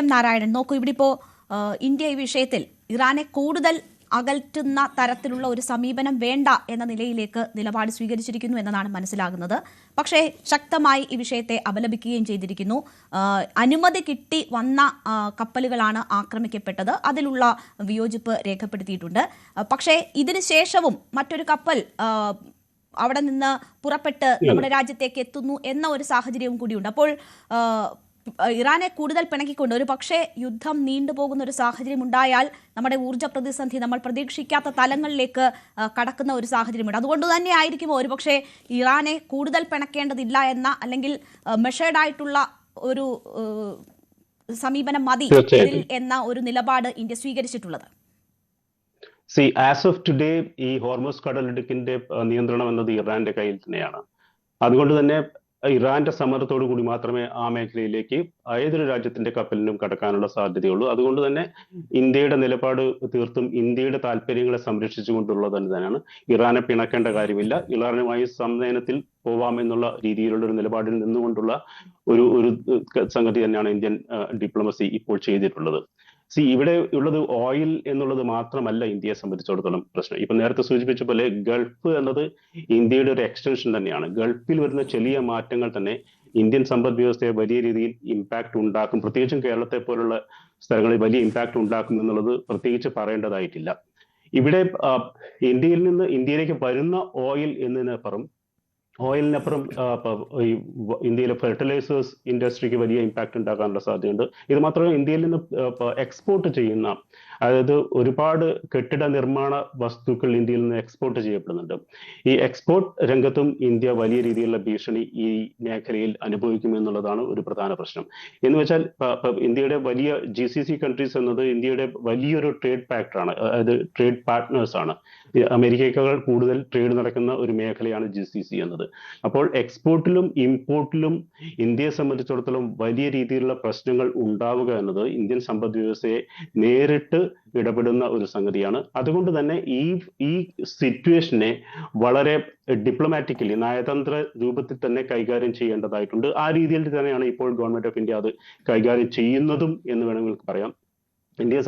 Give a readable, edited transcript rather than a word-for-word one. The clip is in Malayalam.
എം നാരായണൻ, നോക്കൂ, ഇവിടെ ഇപ്പോൾ ഇന്ത്യ ഈ വിഷയത്തിൽ ഇറാനെ കൂടുതൽ അകറ്റുന്ന തരത്തിലുള്ള ഒരു സമീപനം വേണ്ട എന്ന നിലയിലേക്ക് നിലപാട് സ്വീകരിച്ചിരിക്കുന്നു എന്നതാണ് മനസ്സിലാകുന്നത്. പക്ഷേ ശക്തമായി ഈ വിഷയത്തെ അപലപിക്കുകയും ചെയ്തിരിക്കുന്നു. അനുമതി കിട്ടി വന്ന കപ്പലുകളാണ് ആക്രമിക്കപ്പെട്ടത്, അതിലുള്ള വിയോജിപ്പ് രേഖപ്പെടുത്തിയിട്ടുണ്ട്. പക്ഷേ ഇതിനു ശേഷവും മറ്റൊരു കപ്പൽ അവിടെ നിന്ന് പുറപ്പെട്ട് നമ്മുടെ രാജ്യത്തേക്ക് എത്തുന്നു എന്ന ഒരു സാഹചര്യവും കൂടിയുണ്ട്. അപ്പോൾ ഇറാനെ കൂടുതൽ പിണക്കിക്കൊണ്ട് ഒരു പക്ഷേ യുദ്ധം നീണ്ടുപോകുന്ന ഒരു സാഹചര്യം ഉണ്ടായാൽ നമ്മുടെ ഊർജ്ജ പ്രതിസന്ധി നമ്മൾ പ്രതീക്ഷിക്കാത്ത തലങ്ങളിലേക്ക് കടക്കുന്ന ഒരു സാഹചര്യമുണ്ട്. അതുകൊണ്ട് തന്നെ ആയിരിക്കുമോ ഒരു പക്ഷേ ഇറാനെ കൂടുതൽ പിണക്കേണ്ടതില്ല എന്ന, അല്ലെങ്കിൽ മെഷേർഡ് ആയിട്ടുള്ള ഒരു സമീപനം മതി എന്ന ഒരു നിലപാട് ഇന്ത്യ സ്വീകരിച്ചിട്ടുള്ളത്? ആസ് ഓഫ് ടുഡേ ഈ ഹോർമസ് കടലിടുക്കിന്റെ നിയന്ത്രണം എന്നത് ഇറാന്റെ കയ്യിൽ തന്നെയാണ്. അതുകൊണ്ട് തന്നെ ഇറാന്റെ സമ്മർദ്ദത്തോടു കൂടി മാത്രമേ ആ മേഖലയിലേക്ക് ഏതൊരു രാജ്യത്തിന്റെ കപ്പലിനും കടക്കാനുള്ള സാധ്യതയുള്ളൂ. അതുകൊണ്ട് തന്നെ ഇന്ത്യയുടെ നിലപാട് തീർത്തും ഇന്ത്യയുടെ താല്പര്യങ്ങളെ സംരക്ഷിച്ചുകൊണ്ടുള്ളത് തന്നെയാണ്. ഇറാനെ പിണക്കേണ്ട കാര്യമില്ല, ഇറാനുമായി സംനയനത്തിൽ പോവാമെന്നുള്ള രീതിയിലുള്ള ഒരു നിലപാടിൽ നിന്നുകൊണ്ടുള്ള ഒരു സംഗതി തന്നെയാണ് ഇന്ത്യൻ ഡിപ്ലോമസി ഇപ്പോൾ ചെയ്തിട്ടുള്ളത്. ഇവിടെ ഉള്ളത് ഓയിൽ എന്നുള്ളത് മാത്രമല്ല ഇന്ത്യയെ സംബന്ധിച്ചിടത്തോളം പ്രശ്നം. ഇപ്പൊ നേരത്തെ സൂചിപ്പിച്ച പോലെ ഗൾഫ് എന്നത് ഇന്ത്യയുടെ ഒരു എക്സ്റ്റൻഷൻ തന്നെയാണ്. ഗൾഫിൽ വരുന്ന ചെറിയ മാറ്റങ്ങൾ തന്നെ ഇന്ത്യൻ സമ്പദ് വ്യവസ്ഥയെ വലിയ രീതിയിൽ ഇമ്പാക്ട് ഉണ്ടാക്കും. പ്രത്യേകിച്ചും കേരളത്തെ പോലുള്ള സ്ഥലങ്ങളിൽ വലിയ ഇമ്പാക്ട് ഉണ്ടാക്കും എന്നുള്ളത് പ്രത്യേകിച്ച് പറയേണ്ടതായിട്ടില്ല. ഇവിടെ ഇന്ത്യയിൽ നിന്ന് ഇന്ത്യയിലേക്ക് വരുന്ന ഓയിലിനപ്പുറം ഇന്ത്യയിലെ ഫെർട്ടിലൈസേഴ്സ് ഇൻഡസ്ട്രിക്ക് വലിയ ഇമ്പാക്ട് ഉണ്ടാക്കാനുള്ള സാധ്യതയുണ്ട്. ഇത് മാത്രമല്ല, ഇന്ത്യയിൽ നിന്ന് എക്സ്പോർട്ട് ചെയ്യുന്ന, അതായത് ഒരുപാട് കെട്ടിട നിർമ്മാണ വസ്തുക്കൾ ഇന്ത്യയിൽ നിന്ന് എക്സ്പോർട്ട് ചെയ്യപ്പെടുന്നുണ്ട്. ഈ എക്സ്പോർട്ട് രംഗത്തും ഇന്ത്യ വലിയ രീതിയിലുള്ള ഭീഷണി ഈ മേഖലയിൽ അനുഭവിക്കുമെന്നുള്ളതാണ് ഒരു പ്രധാന പ്രശ്നം. എന്ന് വെച്ചാൽ ഇന്ത്യയുടെ വലിയ GCC കൺട്രീസ് എന്നത് ഇന്ത്യയുടെ വലിയൊരു ട്രേഡ് ഫാക്ടറാണ്, അതായത് ട്രേഡ് പാർട്ട്നേഴ്സ് ആണ്. അമേരിക്കയേക്കാൾ കൂടുതൽ ട്രേഡ് നടക്കുന്ന ഒരു മേഖലയാണ് GCC എന്നത്. അപ്പോൾ എക്സ്പോർട്ടിലും ഇമ്പോർട്ടിലും ഇന്ത്യയെ സംബന്ധിച്ചിടത്തോളം വലിയ രീതിയിലുള്ള പ്രശ്നങ്ങൾ ഉണ്ടാവുക എന്നത് ഇന്ത്യൻ സമ്പദ് വ്യവസ്ഥയെ നേരിട്ട് ഇടപെടുന്ന ഒരു സംഗതിയാണ്. അതുകൊണ്ട് തന്നെ ഈ സിറ്റുവേഷനെ വളരെ ഡിപ്ലോമാറ്റിക്കലി, നയതന്ത്ര രൂപത്തിൽ തന്നെ കൈകാര്യം ചെയ്യേണ്ടതായിട്ടുണ്ട്. ആ രീതിയിൽ തന്നെയാണ് ഇപ്പോൾ ഗവൺമെന്റ് ഓഫ് ഇന്ത്യ അത് കൈകാര്യം ചെയ്യുന്നതും എന്ന് വേണമെങ്കിൽ പറയാം. ഇന്ത്യയെ